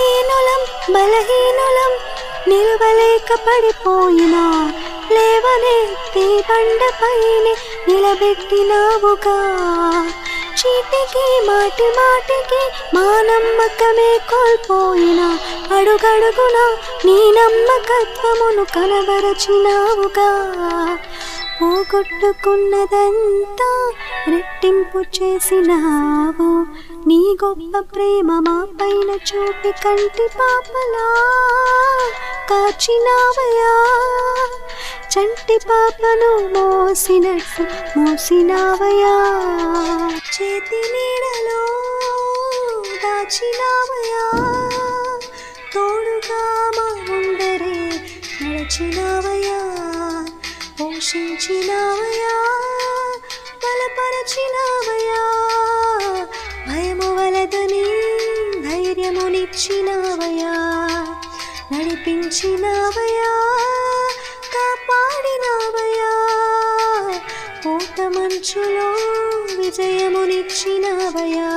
దీనులం బలహీనులం నిలవలేక పడిపోయినా లేవనెత్తి బండపైనే నిలబెట్టినావుగా. చీటికి మాటి మాటికి మా నమ్మకమే కోల్పోయినా అడుగడుగునా నీ నమ్మకత్వమును కనబరచినావుగా. పోగొట్టుకున్నదంతా రెట్టింపు చేసినావు. నీ గొప్ప ప్రేమ మా పైన చూపి కంటి పాపలా కాచినావయా. చంటి పాపను మోసినట్టు మోసినావయా. చేతి నీడలో దాచినావయా. తోడుగా మా ముందరే నడిచినావయా. పోషించినావయా బలపరచినావయా. భయము వలదని ధైర్యమునిచ్చినావయా. నడిపించినావయా కాపాడినావయా. పూట మంచులో విజయమునిచ్చినావయా.